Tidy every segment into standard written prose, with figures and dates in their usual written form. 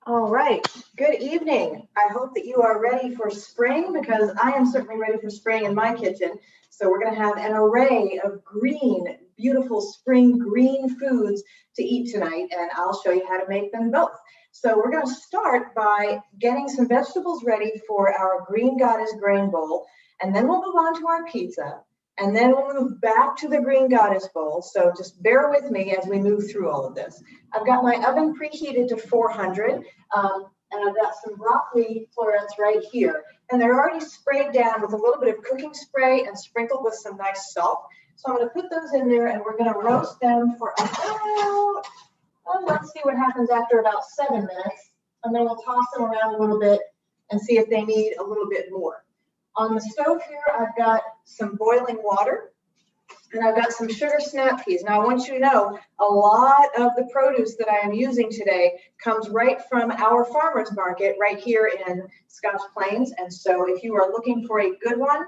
All right, good evening. I hope that you are ready for spring because I am certainly ready for spring in my kitchen. So we're going to have an array of green, beautiful spring green foods to eat tonight, and I'll show you how to make them both. So we're going to start by getting some vegetables ready for our Green Goddess grain bowl, and then we'll move on to our pizza. And then we'll move back to the Green Goddess bowl. So just bear with me as we move through all of this. I've got my oven preheated to 400, and I've got some broccoli florets right here. And they're already sprayed down with a little bit of cooking spray and sprinkled with some nice salt. So I'm going to put those in there, and we're going to roast them for about, let's see what happens after about 7 minutes. And then we'll toss them around a little bit and see if they need a little bit more. On the stove here, I've got some boiling water, and I've got some sugar snap peas. Now, I want you to know a lot of the produce that I am using today comes right from our farmers market right here in Scotch Plains. And so if you are looking for a good one,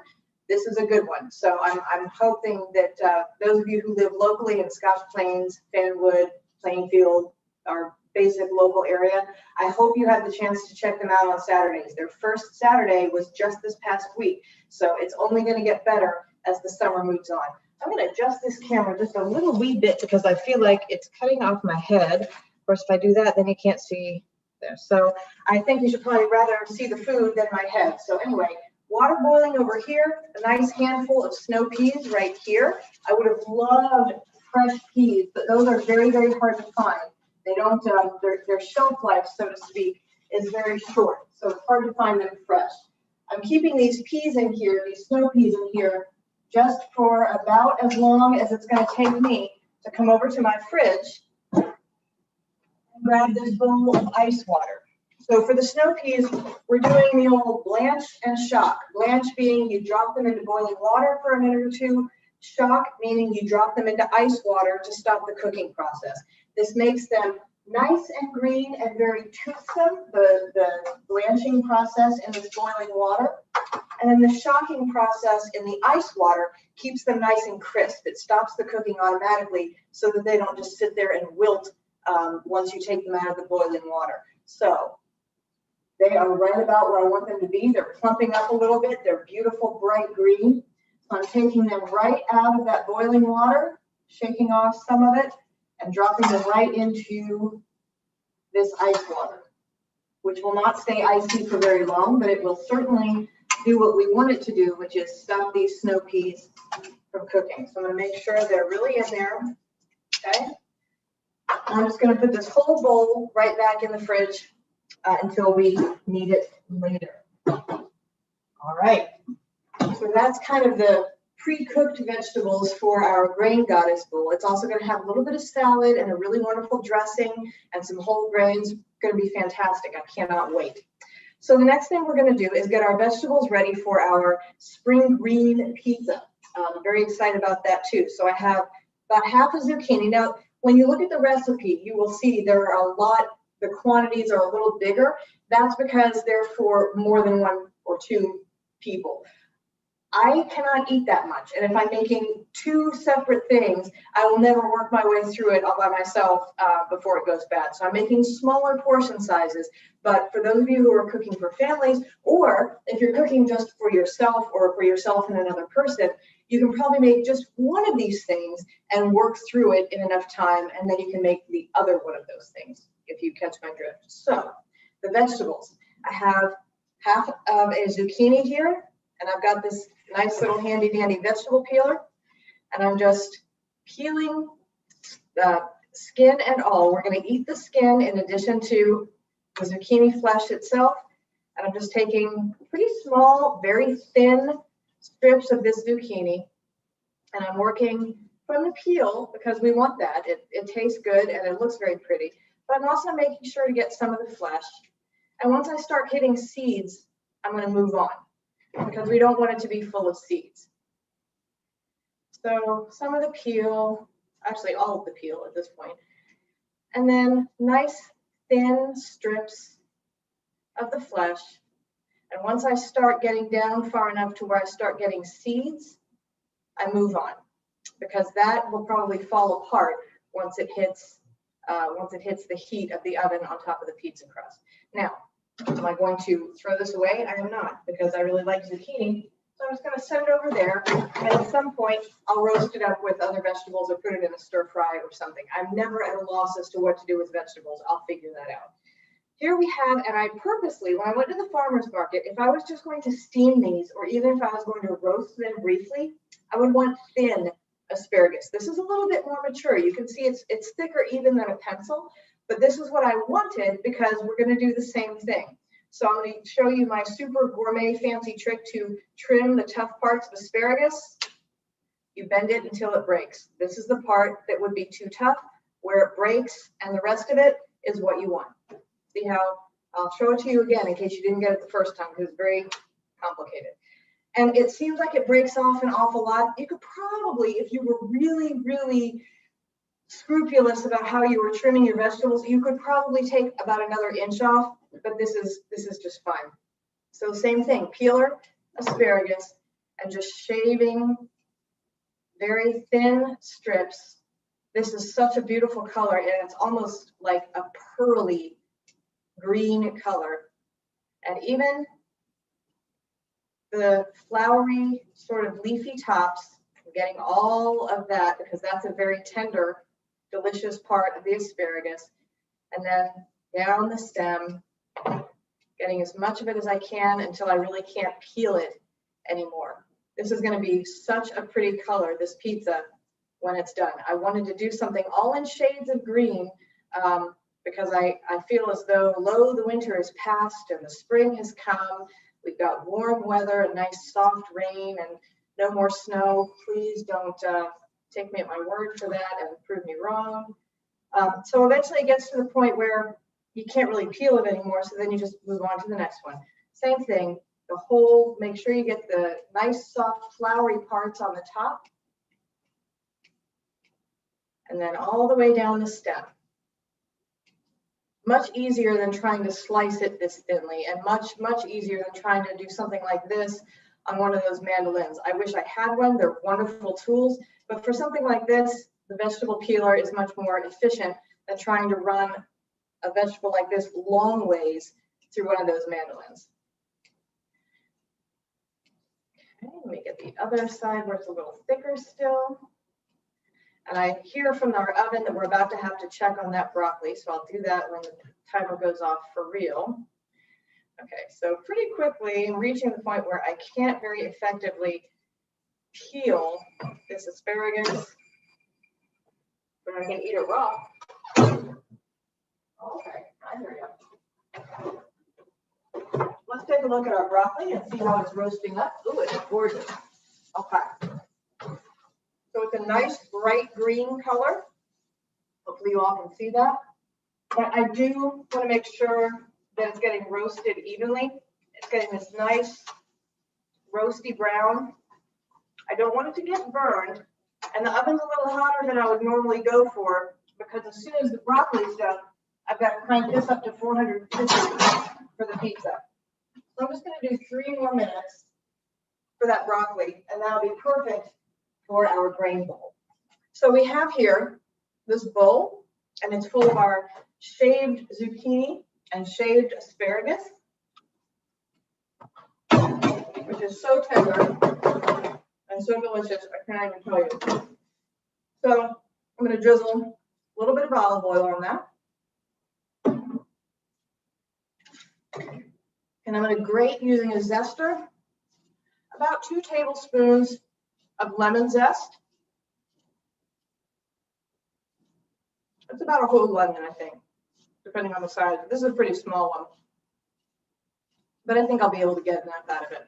this is a good one. So I'm hoping that those of you who live locally in Scotch Plains, Fanwood, Plainfield, our basic local area, I hope you have the chance to check them out on Saturdays. Their first Saturday was just this past week, so it's only going to get better as the summer moves on. I'm going to adjust this camera just a little wee bit because I feel like it's cutting off my head. Of course, if I do that, then you can't see there. So I think you should probably rather see the food than my head. So anyway, water boiling over here, a nice handful of snow peas right here. I would have loved fresh peas, but those are very, very hard to find. They don't, their shelf life, so to speak, is very short. So it's hard to find them fresh. I'm keeping these peas in here, these snow peas in here, just for about as long as it's going to take me to come over to my fridge and grab this bowl of ice water. So for the snow peas, we're doing the old blanch and shock. Blanch being you drop them into boiling water for a minute or two. Shock meaning you drop them into ice water to stop the cooking process. This makes them nice and green and very toothsome, the blanching process in this boiling water. And then the shocking process in the ice water keeps them nice and crisp. It stops the cooking automatically so that they don't just sit there and wilt once you take them out of the boiling water. So they are right about where I want them to be. They're plumping up a little bit. They're beautiful, bright green. So I'm taking them right out of that boiling water, shaking off some of it, and dropping them right into this ice water, which will not stay icy for very long, but it will certainly do what we want it to do, which is stop these snow peas from cooking. So I'm going to make sure they're really in there. Okay. I'm just going to put this whole bowl right back in the fridge until we need it later. All right. So that's kind of the pre-cooked vegetables for our Grain Goddess bowl. It's also going to have a little bit of salad and a really wonderful dressing and some whole grains. It's going to be fantastic. I cannot wait. So the next thing we're going to do is get our vegetables ready for our spring green pizza. I'm very excited about that too. So I have about half a zucchini. Now, when you look at the recipe, you will see there are a lot, the quantities are a little bigger. That's because they're for more than one or two people. I cannot eat that much. And if I'm making two separate things, I will never work my way through it all by myself before it goes bad. So I'm making smaller portion sizes. But for those of you who are cooking for families, or if you're cooking just for yourself or for yourself and another person, you can probably make just one of these things and work through it in enough time. And then you can make the other one of those things, if you catch my drift. So the vegetables, I have half of a zucchini here. And I've got this nice little handy dandy vegetable peeler, and I'm just peeling skin and all. We're going to eat the skin in addition to the zucchini flesh itself. And I'm just taking pretty small, very thin strips of this zucchini, and I'm working from the peel because we want that. It tastes good and it looks very pretty, but I'm also making sure to get some of the flesh. And once I start hitting seeds, I'm going to move on, because we don't want it to be full of seeds. So some of the peel, actually all of the peel at this point, and then nice thin strips of the flesh. And once I start getting down far enough to where I start getting seeds, I move on, because that will probably fall apart once it hits once it hits the heat of the oven on top of the pizza crust. Now, am I going to throw this away? I am not, because I really like zucchini. So I'm just going to set it over there, and at some point, I'll roast it up with other vegetables or put it in a stir fry or something. I'm never at a loss as to what to do with vegetables. I'll figure that out. Here we have, and I purposely, when I went to the farmer's market, if I was just going to steam these, or even if I was going to roast them briefly, I would want thin asparagus. This is a little bit more mature. You can see it's thicker even than a pencil, but this is what I wanted because we're going to do the same thing. So I'm going to show you my super gourmet fancy trick to trim the tough parts of asparagus. You bend it until it breaks. This is the part that would be too tough, where it breaks, and the rest of it is what you want. See how I'll show it to you again in case you didn't get it the first time, because it's very complicated. And it seems like it breaks off an awful lot. You could probably, if you were really, really scrupulous about how you were trimming your vegetables, you could probably take about another inch off, but this is just fine. So same thing, peeler, asparagus, and just shaving very thin strips. This is such a beautiful color, and it's almost like a pearly green color. And even the flowery sort of leafy tops, I'm getting all of that because that's a very tender, delicious part of the asparagus. And then down the stem, getting as much of it as I can until I really can't peel it anymore. This is going to be such a pretty color, this pizza, when it's done. I wanted to do something all in shades of green because I feel as though the winter is past and the spring has come. We've got warm weather, a nice soft rain, and no more snow. Please don't take me at my word for that and prove me wrong. So eventually it gets to the point where you can't really peel it anymore, so then you just move on to the next one. Same thing, the whole, make sure you get the nice soft flowery parts on the top, and then all the way down the stem. Much easier than trying to slice it this thinly, and much, much easier than trying to do something like this on one of those mandolins. I wish I had one. They're wonderful tools, but for something like this, the vegetable peeler is much more efficient than trying to run a vegetable like this long ways through one of those mandolins. Okay, let me get the other side where it's a little thicker still. And I hear from our oven that we're about to have to check on that broccoli, so I'll do that when the timer goes off for real. Okay, so pretty quickly, I'm reaching the point where I can't very effectively peel this asparagus, but I can eat it raw. Okay, I hear you. Let's take a look at our broccoli and see how it's roasting up. Ooh, it's gorgeous. Okay. So it's a nice bright green color. Hopefully you all can see that. But I do want to make sure that it's getting roasted evenly. It's getting this nice roasty brown. I don't want it to get burned. And the oven's a little hotter than I would normally go for, because as soon as the broccoli's done, I've got to crank this up to 450 for the pizza. So I'm just going to do 3 more minutes for that broccoli, and that'll be perfect for our grain bowl. So we have here this bowl, and it's full of our shaved zucchini and shaved asparagus, which is so tender and so delicious, I can't even tell you. So I'm going to drizzle a little bit of olive oil on that. And I'm going to grate using a zester about 2 tablespoons of lemon zest. It's about a whole lemon, I think, depending on the size. This is a pretty small one, but I think I'll be able to get enough out of it.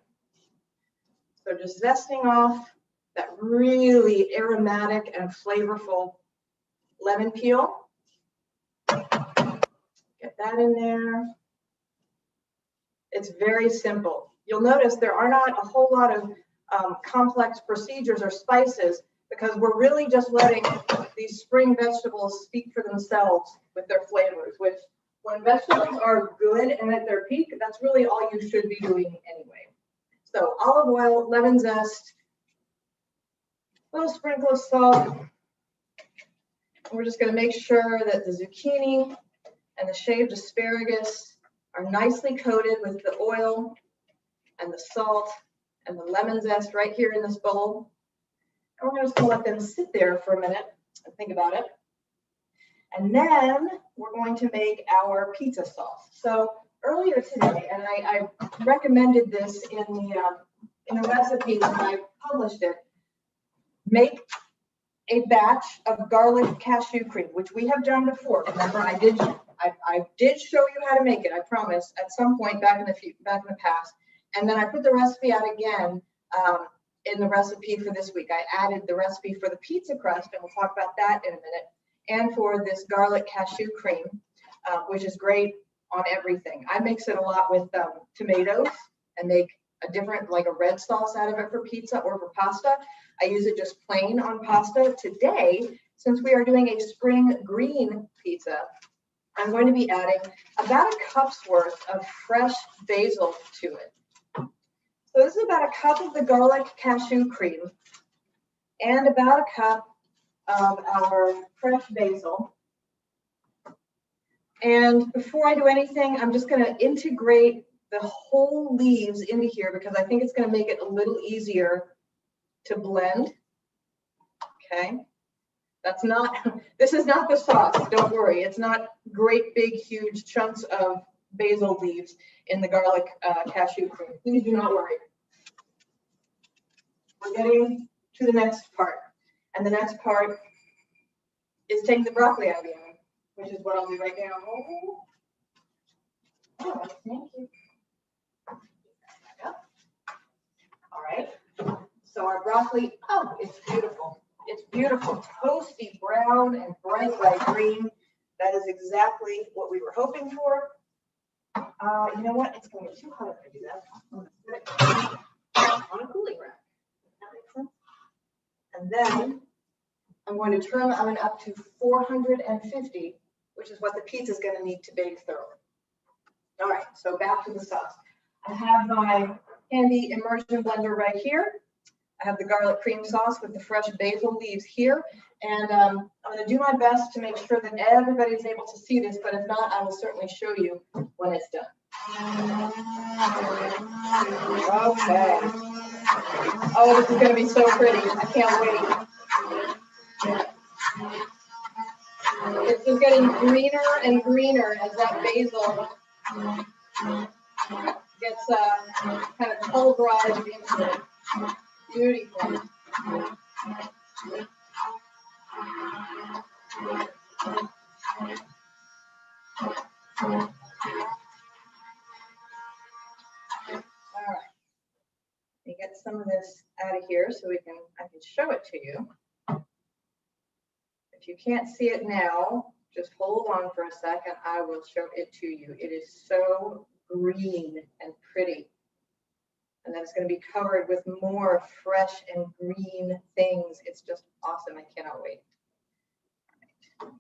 So just zesting off that really aromatic and flavorful lemon peel. Get that in there. It's very simple. You'll notice there are not a whole lot of complex procedures or spices, because we're really just letting these spring vegetables speak for themselves with their flavors, which when vegetables are good and at their peak, that's really all you should be doing anyway. So olive oil, lemon zest, a little sprinkle of salt. We're just going to make sure that the zucchini and the shaved asparagus are nicely coated with the oil and the salt and the lemon zest right here in this bowl. And we're just going to let them sit there for a minute and think about it. And then we're going to make our pizza sauce. So earlier today, and I recommended this in the recipe when I published it, make a batch of garlic cashew cream, which we have done before. Remember, I did show you how to make it, I promise, at some point back in the past. And then I put the recipe out again in the recipe for this week. I added the recipe for the pizza crust, and we'll talk about that in a minute, and for this garlic cashew cream, which is great on everything. I mix it a lot with tomatoes and make a different, like a red sauce out of it for pizza or for pasta. I use it just plain on pasta. Today, since we are doing a spring green pizza, I'm going to be adding about a cup's worth of fresh basil to it. So this is about a cup of the garlic cashew cream and about a cup of our fresh basil. And before I do anything, I'm just going to integrate the whole leaves into here because I think it's going to make it a little easier to blend. Okay. This is not the sauce, don't worry. It's not great big huge chunks of basil leaves in the garlic cashew cream. Please do not worry. We're getting to the next part. And the next part is taking the broccoli out of the oven, which is what I'll do right now. Oh, thank you. All right. So our broccoli, oh, it's beautiful. It's beautiful, toasty brown and bright light green. That is exactly what we were hoping for. You know what? It's going to be too hot if I do that. On a cooling rack. That makes sense. And then I'm going to turn the oven up to 450, which is what the pizza is going to need to bake thoroughly. All right, so back to the sauce. I have my handy immersion blender right here. I have the garlic cream sauce with the fresh basil leaves here. And I'm going to do my best to make sure that everybody's able to see this, but if not, I will certainly show you when it's done. Okay. Oh, this is going to be so pretty. I can't wait. It's just getting greener and greener as that basil gets kind of pulverized into it. Beautiful. All right. Let me get some of this out of here so I can show it to you. If you can't see it now, just hold on for a second. I will show it to you. It is so green and pretty. And then it's going to be covered with more fresh and green things. It's just awesome. I cannot wait. All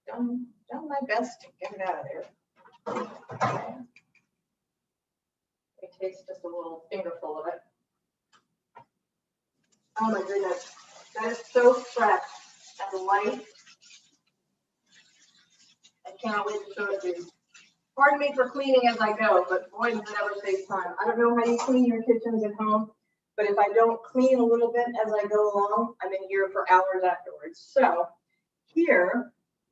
right. Done my best to get it out of there. Okay. It takes just a little fingerful of it. Oh my goodness. That is so fresh and light. I cannot wait to show it to you. Pardon me for cleaning as I go, but boy, does it ever save time. I don't know how you clean your kitchens at home, but if I don't clean a little bit as I go along, I'm in here for hours afterwards. So here,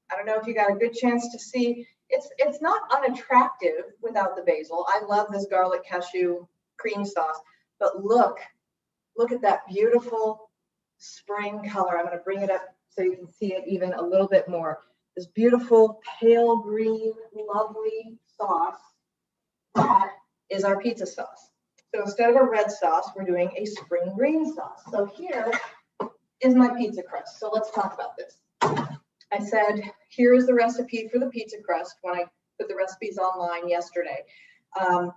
I don't know if you got a good chance to see, it's not unattractive without the basil. I love this garlic cashew cream sauce, but look at that beautiful spring color. I'm going to bring it up so you can see it even a little bit more. This beautiful pale green, lovely sauce, that is our pizza sauce. So instead of a red sauce, we're doing a spring green sauce. So here is my pizza crust. So let's talk about this. I said, here is the recipe for the pizza crust when I put the recipes online yesterday.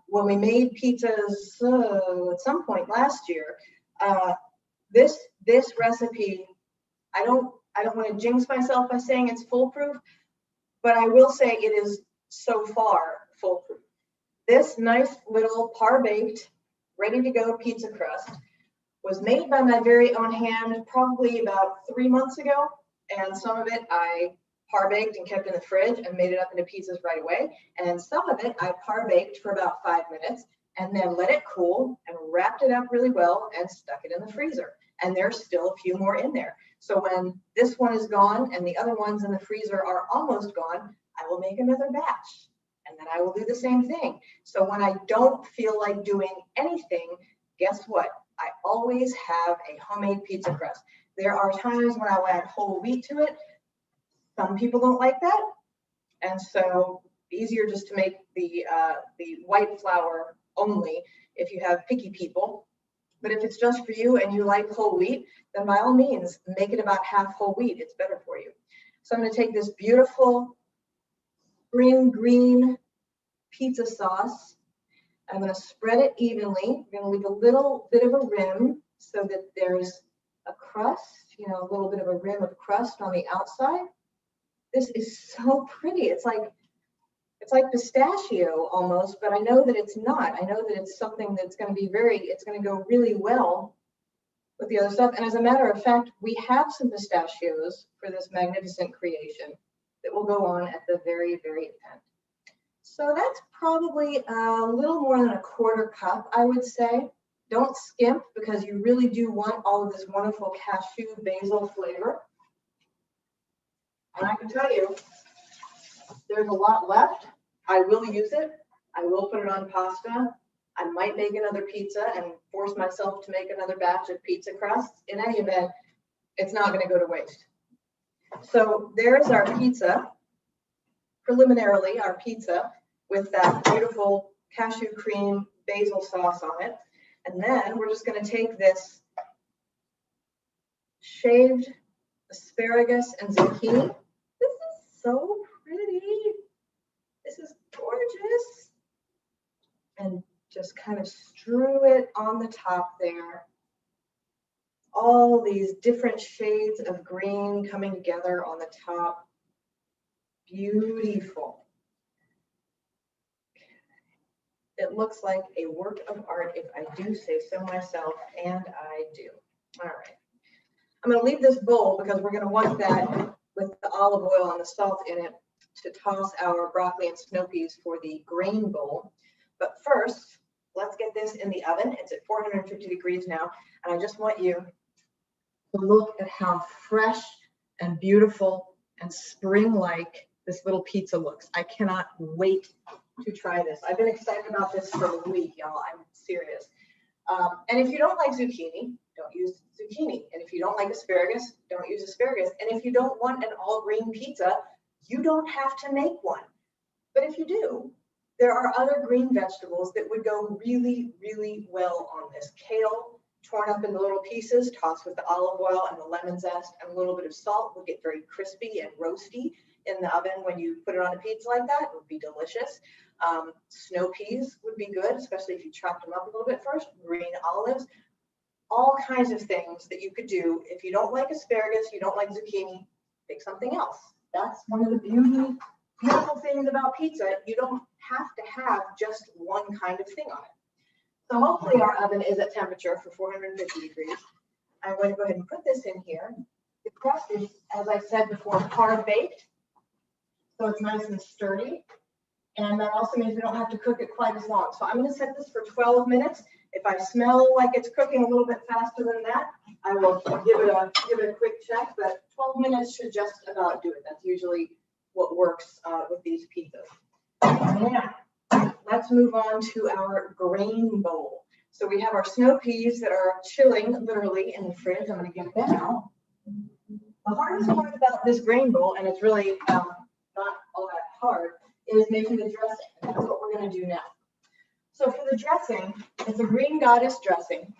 When we made pizzas at some point last year, this recipe, I don't want to jinx myself by saying it's foolproof, but I will say it is so far foolproof. This nice little par-baked, ready-to-go pizza crust was made by my very own hand probably about 3 months ago. And some of it I par-baked and kept in the fridge and made it up into pizzas right away. And some of it I par-baked for about 5 minutes and then let it cool and wrapped it up really well and stuck it in the freezer. And there's still a few more in there. So when this one is gone and the other ones in the freezer are almost gone, I will make another batch. And then I will do the same thing. So when I don't feel like doing anything, guess what? I always have a homemade pizza crust. There are times when I will add whole wheat to it. Some people don't like that. And so easier just to make the white flour only if you have picky people. But if it's just for you and you like whole wheat, then by all means, make it about half whole wheat. It's better for you. So I'm going to take this beautiful spring green pizza sauce. I'm going to spread it evenly. I'm going to leave a little bit of a rim so that there's a crust, you know, a little bit of a rim of crust on the outside. This is so pretty. It's like pistachio almost, but I know that it's not. I know that it's something that's going to be it's going to go really well with the other stuff. And as a matter of fact, we have some pistachios for this magnificent creation that will go on at the very, very end. So that's probably a little more than a quarter cup, I would say. Don't skimp because you really do want all of this wonderful cashew basil flavor. And I can tell you, there's a lot left. I will use it. I will put it on pasta. I might make another pizza and force myself to make another batch of pizza crusts. In any event, it's not going to go to waste. So there's our pizza. Preliminarily, our pizza with that beautiful cashew cream basil sauce on it. And then we're just going to take this shaved asparagus and zucchini. This is so pretty. This is gorgeous. And just kind of strew it on the top there. All these different shades of green coming together on the top. Beautiful. It looks like a work of art, if I do say so myself, and I do. All right. I'm going to leave this bowl because we're going to want that with the olive oil and the salt in it to toss our broccoli and snow peas for the grain bowl. But first, let's get this in the oven. It's at 450 degrees now, and I just want you to look at how fresh and beautiful and spring-like this little pizza looks. I cannot wait to try this. I've been excited about this for a week, y'all. I'm serious. And if you don't like zucchini, don't use zucchini. And if you don't like asparagus, don't use asparagus. And if you don't want an all-green pizza, you don't have to make one. But if you do, there are other green vegetables that would go really, really well on this. Kale, torn up into little pieces, tossed with the olive oil and the lemon zest and a little bit of salt, will get very crispy and roasty in the oven when you put it on a pizza like that. It would be delicious. Snow peas would be good, especially if you chopped them up a little bit first. Green olives, all kinds of things that you could do. If you don't like asparagus, you don't like zucchini, pick something else. That's one of the beautiful things about pizza. You don't have to have just one kind of thing on it. So hopefully our oven is at temperature for 450 degrees. I'm going to go ahead and put this in here. The crust is, as I said before, par-baked, so it's nice and sturdy. And that also means we don't have to cook it quite as long. So I'm going to set this for 12 minutes. If I smell like it's cooking a little bit faster than that, I will give it a quick check. But 12 minutes should just about do it. That's usually what works with these pizzas. Now, let's move on to our grain bowl. So we have our snow peas that are chilling literally in the fridge. I'm going to get them out. The hardest part about this grain bowl, and it's really not all that hard, is making the dressing. That's what we're going to do now. So for the dressing, it's a Green Goddess dressing.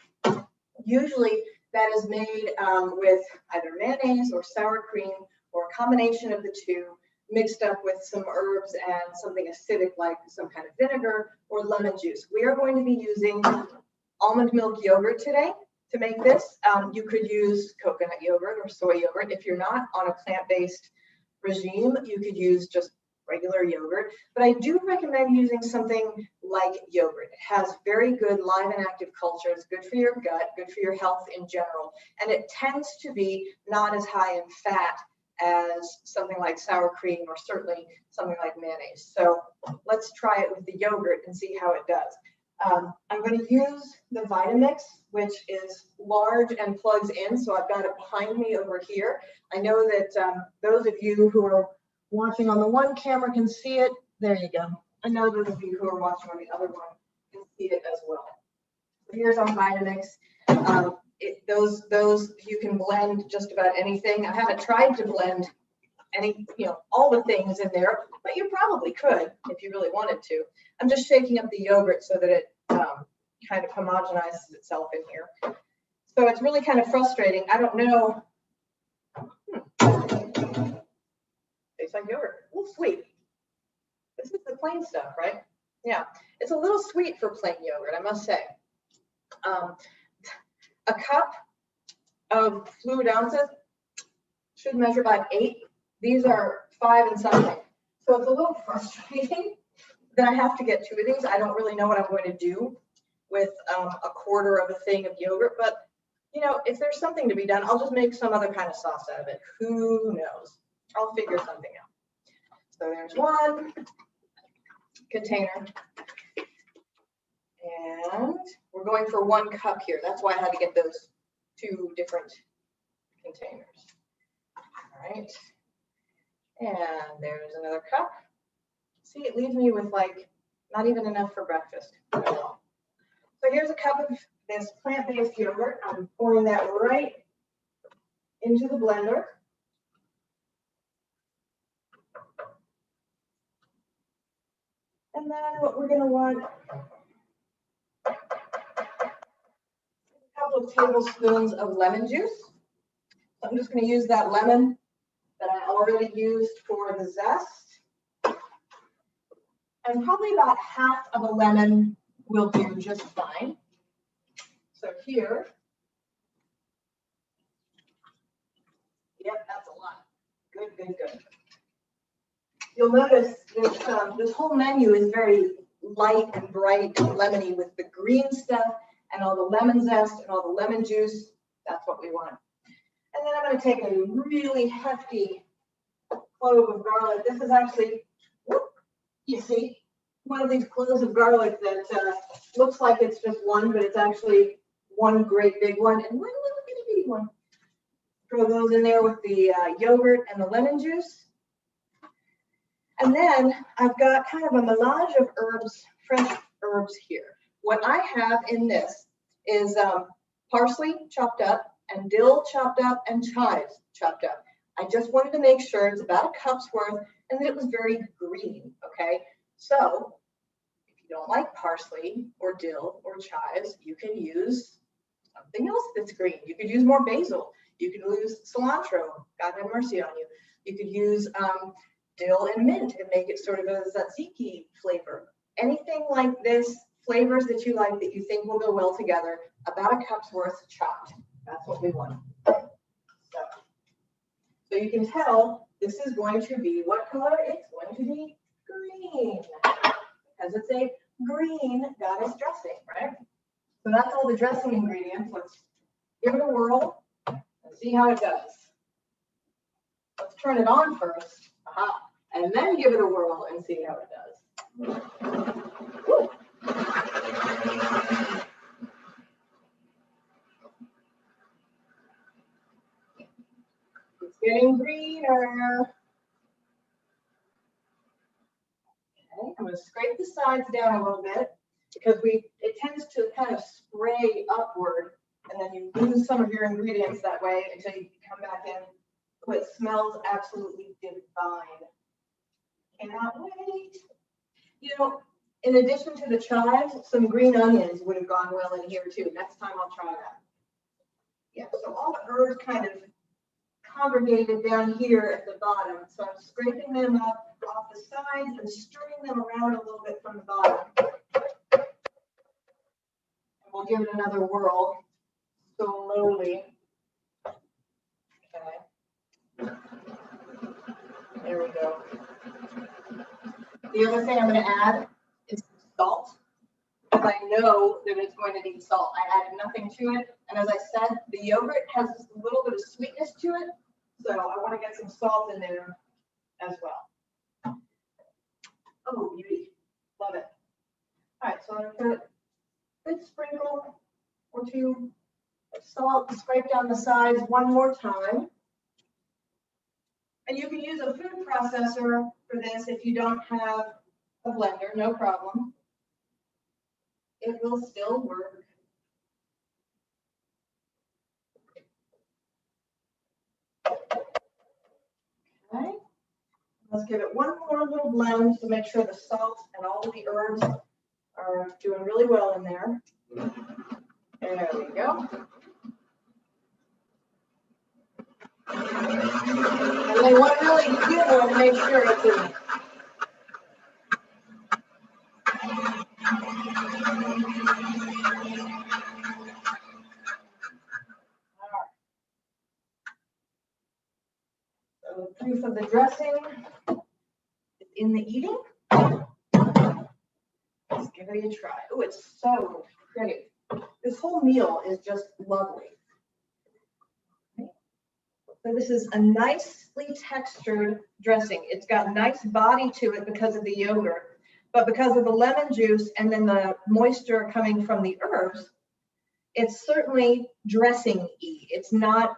Usually that is made with either mayonnaise or sour cream or a combination of the two, mixed up with some herbs and something acidic like some kind of vinegar or lemon juice. We are going to be using almond milk yogurt today to make this. You could use coconut yogurt or soy yogurt. If you're not on a plant-based regime, you could use just regular yogurt, but I do recommend using something like yogurt. It has very good live and active culture. It's good for your gut, good for your health in general, and it tends to be not as high in fat as something like sour cream or certainly something like mayonnaise. So let's try it with the yogurt and see how it does. I'm going to use the Vitamix, which is large and plugs in. So I've got it behind me over here. I know that those of you who are watching on the one camera can see it. There you go. I know those of you who are watching on the other one can see it as well. So here's our Vitamix. Those you can blend just about anything. I haven't tried to blend all the things in there, but you probably could if you really wanted to. I'm just shaking up the yogurt so that it kind of homogenizes itself in here. So it's really kind of frustrating. I don't know. Tastes like yogurt. A little sweet. This is the plain stuff, right? Yeah, it's a little sweet for plain yogurt, I must say. A cup of fluid ounces should measure about 8. These are 5 and something. So it's a little frustrating that I have to get 2 of these. I don't really know what I'm going to do with a quarter of a thing of yogurt, but if there's something to be done, I'll just make some other kind of sauce out of it. Who knows? I'll figure something out. So there's one container. And we're going for 1 cup here. That's why I had to get those 2 different containers. All right. And there's another cup. See, it leaves me with like not even enough for breakfast. So here's a cup of this plant-based yogurt. I'm pouring that right into the blender. And then what we're going to want is a couple of tablespoons of lemon juice. So I'm just going to use that lemon that I already used for the zest. And probably about half of a lemon will do just fine. So here, yep, that's a lot. Good, good, good. You'll notice this whole menu is very light and bright and lemony with the green stuff and all the lemon zest and all the lemon juice. That's what we want. And then I'm going to take a really hefty clove of garlic. This is actually, you see, one of these cloves of garlic that looks like it's just one, but it's actually one great big one and one little bitty bitty one. Throw those in there with the yogurt and the lemon juice. And then I've got kind of a melange of herbs, fresh herbs here. What I have in this is parsley chopped up and dill chopped up and chives chopped up. I just wanted to make sure it's about a cup's worth and that it was very green, okay? So if you don't like parsley or dill or chives, you can use something else that's green. You could use more basil. You could use cilantro. God have mercy on you. You could use dill and mint and make it sort of a tzatziki flavor. Anything like this, flavors that you like that you think will go well together, about a cup's worth chopped. That's what we want. So you can tell this is going to be what color? It's going to be green because it's a green goddess dressing, right? So that's all the dressing ingredients. Let's give it a whirl and see how it does. Let's turn it on first. Aha. And then give it a whirl and see how it does. Woo. It's getting greener. Okay, I'm going to scrape the sides down a little bit because it tends to kind of spray upward and then you lose some of your ingredients that way until you come back in. Oh, it smells absolutely divine. Cannot wait. In addition to the chives, some green onions would have gone well in here too. Next time I'll try that. Yeah, so all the herbs kind of congregated down here at the bottom. So I'm scraping them up off the sides and stirring them around a little bit from the bottom. And we'll give it another whirl slowly. Okay. There we go. The other thing I'm going to add is salt, because I know that it's going to need salt. I added nothing to it, and as I said, the yogurt has a little bit of sweetness to it, So I want to get some salt in there as well. Oh, beauty. Love it. All right, so I'm going to put a good sprinkle or two of salt, scrape down the sides one more time. And you can use a food processor for this if you don't have a blender, no problem. It will still work. Okay. Let's give it one more little blend to make sure the salt and all of the herbs are doing really well in there. There we go. And then one really good one to make sure it's in there. So the proof of the dressing is in the eating. Let's give it a try. Oh, it's so pretty. This whole meal is just lovely. Okay. So this is a nicely textured dressing. It's got nice body to it because of the yogurt, but because of the lemon juice and then the moisture coming from the herbs, it's certainly dressing-y. It's not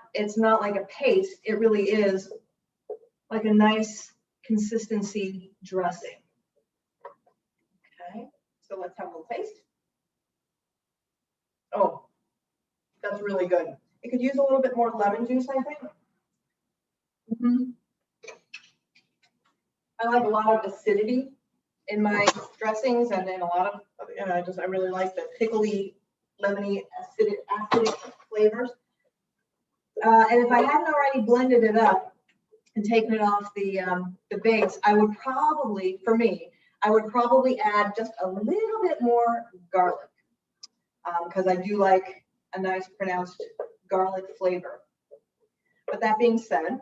like a paste. It really is like a nice consistency dressing. Okay, so let's have a little taste. Oh, that's really good. It could use a little bit more lemon juice, I think. I like a lot of acidity in my dressings, and then a lot of, I really like the pickly, lemony, acidic flavors. And if I hadn't already blended it up and taken it off the base, I would probably, for me, I would probably add just a little bit more garlic because I do like a nice pronounced garlic flavor. But that being said,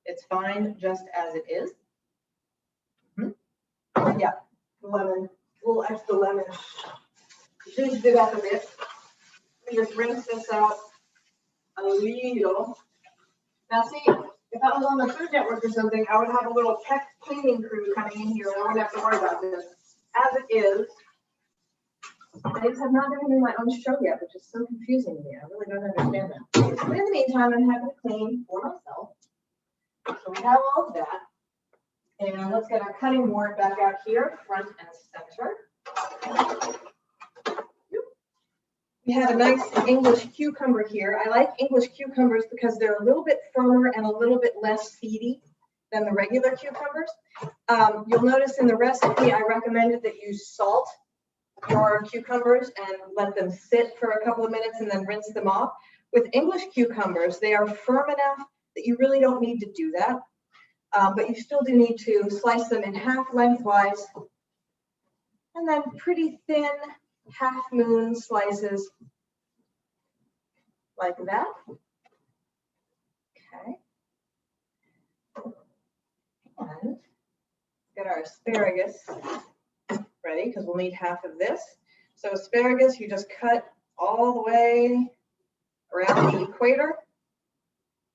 it's fine just as it is. Yeah, lemon, a little extra lemon. Juiced it up a bit. We just rinse this out a little. Now see, if I was on the Food Network or something, I would have a little tech cleaning crew coming in here and I wouldn't have to worry about this. As it is, I just have not given me my own show yet, which is so confusing to me. I really don't understand that. But in the meantime, I'm having to clean for myself. So we have all of that. And let's get our cutting board back out here, front and center. We have a nice English cucumber here. I like English cucumbers because they're a little bit firmer and a little bit less seedy than the regular cucumbers. You'll notice in the recipe, I recommended that you salt your cucumbers and let them sit for a couple of minutes and then rinse them off. With English cucumbers, they are firm enough that you really don't need to do that. But you still do need to slice them in half lengthwise and then pretty thin half moon slices like that. Okay. And get our asparagus ready because we'll need half of this. So asparagus, you just cut all the way around the equator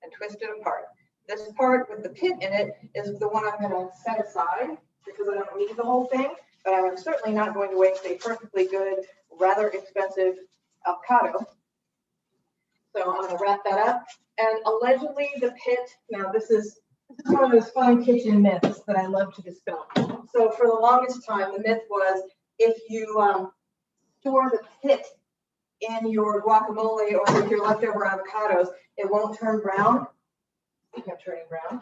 and twist it apart. This part with the pit in it is the one I'm going to set aside because I don't need the whole thing, but I'm certainly not going to waste a perfectly good, rather expensive avocado. So I'm going to wrap that up. And allegedly the pit, now this is one of those fun kitchen myths that I love to dispel. So for the longest time, the myth was if you store the pit in your guacamole or with your leftover avocados, it won't turn brown. It kept turning brown.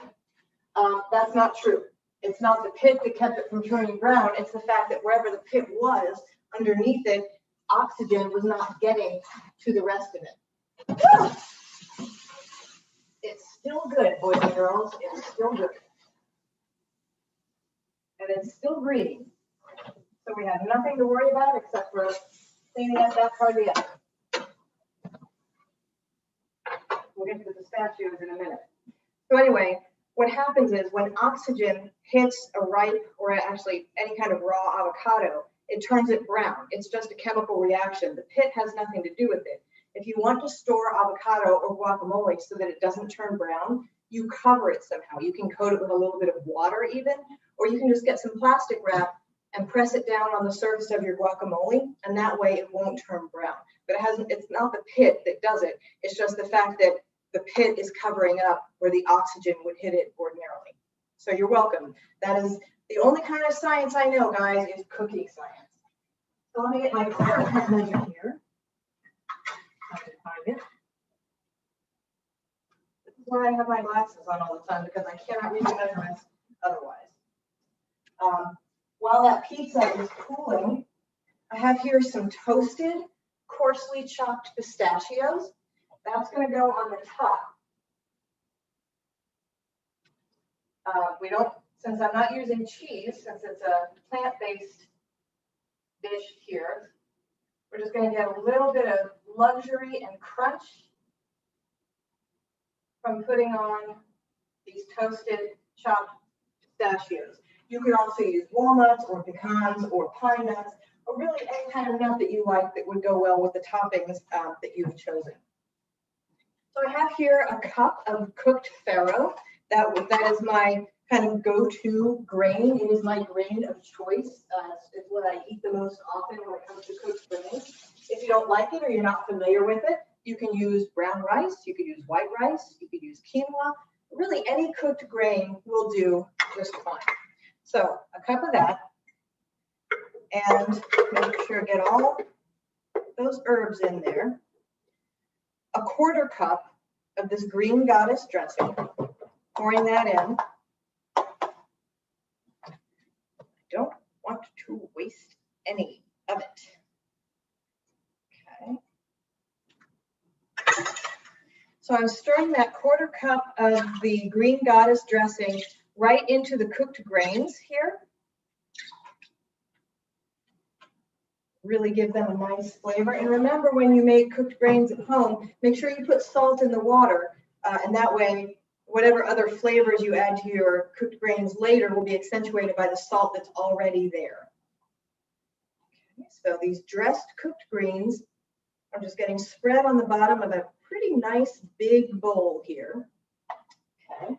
That's not true. It's not the pit that kept it from turning brown. It's the fact that wherever the pit was, underneath it, oxygen was not getting to the rest of it. It's still good, boys and girls. It's still good. And it's still green. So we have nothing to worry about except for cleaning up that part of the oven. We'll get to the pistachios in a minute. So anyway, what happens is when oxygen hits a ripe or actually any kind of raw avocado, it turns it brown. It's just a chemical reaction. The pit has nothing to do with it. If you want to store avocado or guacamole so that it doesn't turn brown, you cover it somehow. You can coat it with a little bit of water even, or you can just get some plastic wrap and press it down on the surface of your guacamole, and that way it won't turn brown. But it's not the pit that does it. It's just the fact that the pit is covering up where the oxygen would hit it ordinarily. So you're welcome. That is the only kind of science I know, guys, is cooking science. So let me get my clear cut measure here. I can find it. This is why I have my glasses on all the time, because I cannot read the measurements otherwise. While that pizza is cooling, I have here some toasted, coarsely chopped pistachios. That's going to go on the top. Since I'm not using cheese, since it's a plant-based dish here, we're just going to get a little bit of luxury and crunch from putting on these toasted chopped pistachios. You could also use walnuts or pecans or pine nuts, or really any kind of nut that you like that would go well with the toppings that you've chosen. So I have here a cup of cooked farro. That is my kind of go-to grain. It is my grain of choice. It's what I eat the most often when it comes to cooked grains. If you don't like it or you're not familiar with it, you can use brown rice, you could use white rice, you could use quinoa. Really any cooked grain will do just fine. So a cup of that, and make sure to get all those herbs in there. A quarter cup of this green goddess dressing, pouring that in. I don't want to waste any of it. Okay. So I'm stirring that quarter cup of the green goddess dressing right into the cooked grains here. Really give them a nice flavor. And remember, when you make cooked grains at home, make sure you put salt in the water, and that way whatever other flavors you add to your cooked grains later will be accentuated by the salt that's already there. Okay, so these dressed cooked greens are just getting spread on the bottom of a pretty nice big bowl here. Okay.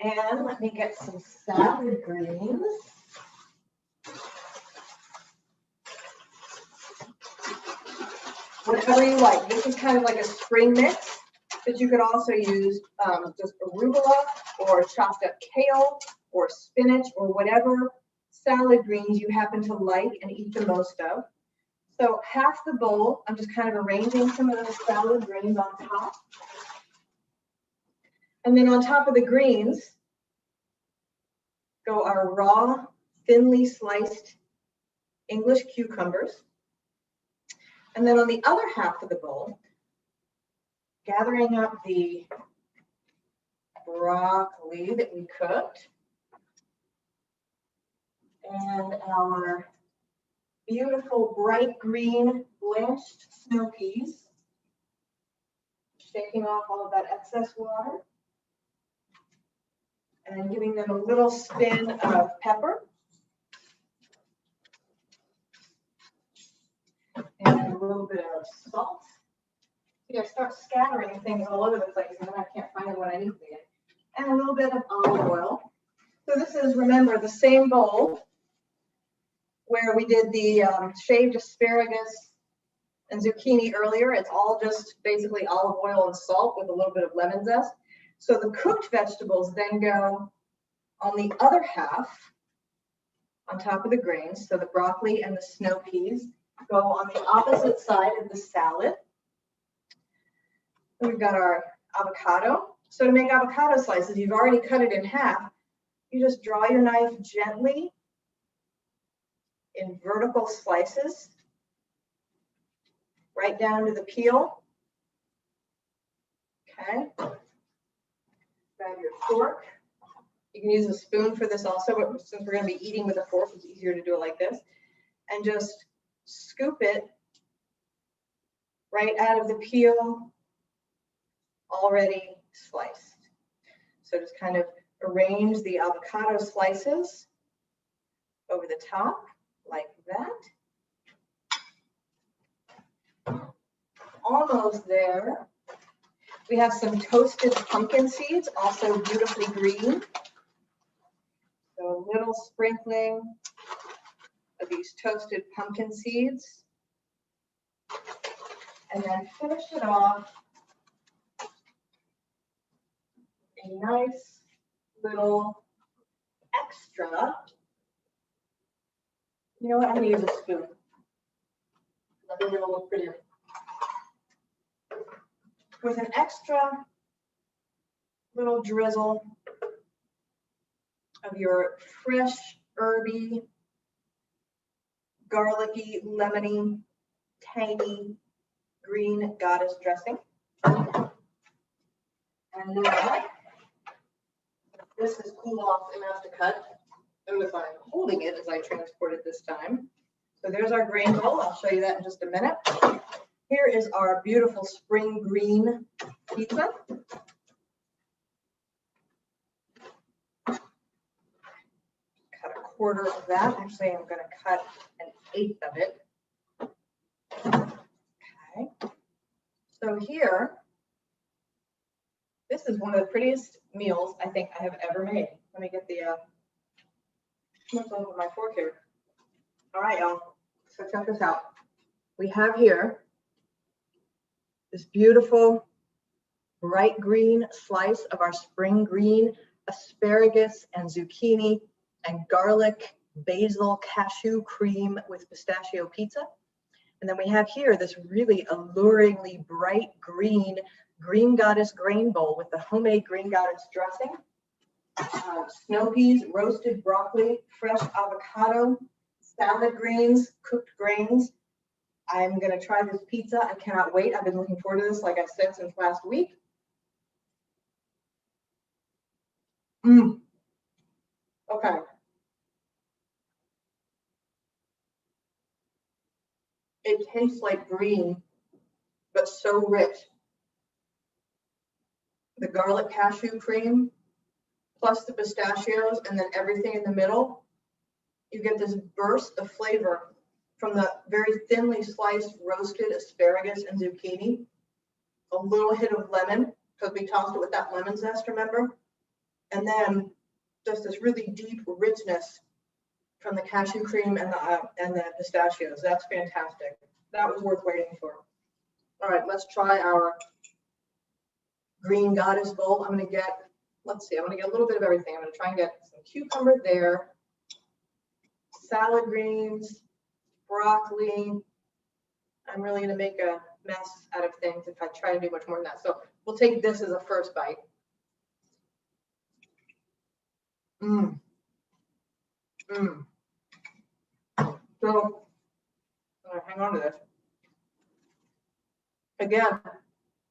And let me get some salad greens. Whatever you like. This is kind of like a spring mix, but you could also use just arugula or chopped up kale or spinach or whatever salad greens you happen to like and eat the most of. So half the bowl, I'm just kind of arranging some of those salad greens on top. And then on top of the greens go our raw, thinly sliced English cucumbers. And then on the other half of the bowl, gathering up the broccoli that we cooked and our beautiful bright green blanched snow peas, shaking off all of that excess water and giving them a little spin of pepper and a little bit of salt. See, I start scattering things all over the place and then I can't find what I need to get. And a little bit of olive oil. So this is, remember, the same bowl where we did the shaved asparagus and zucchini earlier. It's all just basically olive oil and salt with a little bit of lemon zest. So the cooked vegetables then go on the other half on top of the grains. So the broccoli and the snow peas go on the opposite side of the salad. We've got our avocado. So to make avocado slices, you've already cut it in half. You just draw your knife gently in vertical slices, right down to the peel. Okay. Grab your fork. You can use a spoon for this also, but since we're going to be eating with a fork, it's easier to do it like this. And just scoop it right out of the peel, already sliced. So just kind of arrange the avocado slices over the top like that. Almost there. We have some toasted pumpkin seeds, also beautifully green. So a little sprinkling of these toasted pumpkin seeds. And then finish it off a nice little extra. You know what? I'm going to use a spoon. I think it'll look prettier. With an extra little drizzle of your fresh, herby, garlicky, lemony, tangy, green goddess dressing. And now, this is cooled off enough to cut. Notice I'm holding it as I transport it this time. So there's our grain bowl. I'll show you that in just a minute. Here is our beautiful spring green pizza. Cut a quarter of that. Actually, I'm going to cut an eighth of it. Okay. So here, this is one of the prettiest meals I think I have ever made. Let me get the what's on with my fork here. All right, y'all. So check this out. We have here this beautiful bright green slice of our spring green asparagus and zucchini and garlic basil cashew cream with pistachio pizza. And then we have here this really alluringly bright green goddess grain bowl with the homemade green goddess dressing, snow peas, roasted broccoli, fresh avocado, salad greens, cooked grains. I'm going to try this pizza. I cannot wait. I've been looking forward to this, like I said, since last week. Okay. It tastes like green, but so rich. The garlic cashew cream, plus the pistachios, and then everything in the middle. You get this burst of flavor from the very thinly sliced roasted asparagus and zucchini. A little hit of lemon, because we tossed it with that lemon zest, remember? And then just this really deep richness from the cashew cream and the pistachios. That's fantastic. That was worth waiting for. All right, let's try our green goddess bowl. I'm going to get, let's see, I'm going to get a little bit of everything. I'm going to try and get some cucumber there, salad greens, broccoli. I'm really going to make a mess out of things if I try to do much more than that. So we'll take this as a first bite. So hang on to this. Again,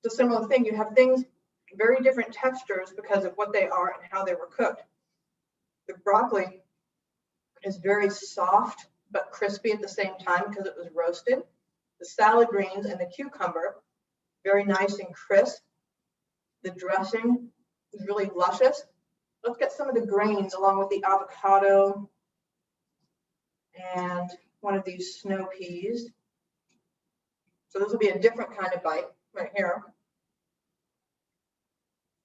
it's a similar thing. You have things, very different textures because of what they are and how they were cooked. The broccoli is very soft but crispy at the same time because it was roasted. The salad greens and the cucumber, very nice and crisp. The dressing is really luscious. Let's get some of the grains along with the avocado and one of these snow peas. So this will be a different kind of bite right here.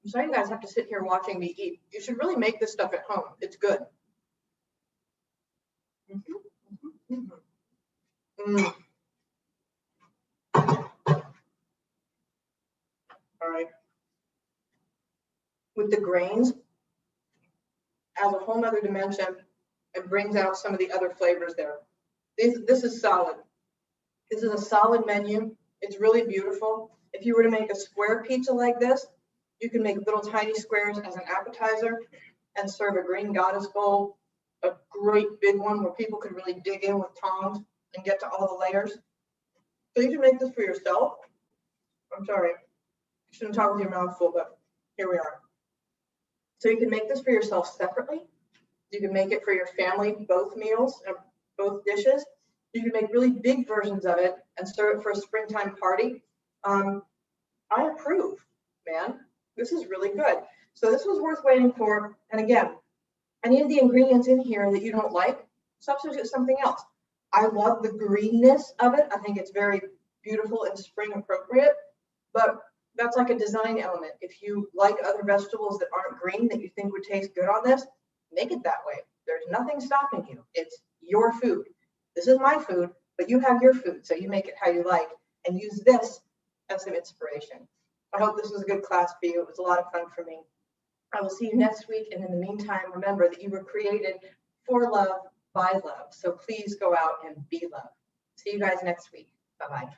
I'm sorry you guys have to sit here watching me eat. You should really make this stuff at home. It's good. All right. With the grains, as a whole nother dimension, it brings out some of the other flavors there. This is solid. This is a solid menu. It's really beautiful. If you were to make a square pizza like this, you can make little tiny squares as an appetizer and serve a green goddess bowl, a great big one where people could really dig in with tongs and get to all the layers. So you can make this for yourself. I'm sorry, you shouldn't talk with your mouth full, but here we are. So you can make this for yourself separately. You can make it for your family, both meals, both dishes. You can make really big versions of it and serve it for a springtime party. I approve, man. This is really good. So this was worth waiting for. And again, any of the ingredients in here that you don't like, substitute something else. I love the greenness of it. I think it's very beautiful and spring appropriate. But That's like a design element. If you like other vegetables that aren't green that you think would taste good on this, make it that way. There's nothing stopping you. It's your food. This is my food, but you have your food, so you make it how you like and use this as some inspiration. I hope this was a good class for you. It was a lot of fun for me. I will see you next week, and in the meantime, remember that you were created for love, by love. So please go out and be love. See you guys next week. Bye-bye.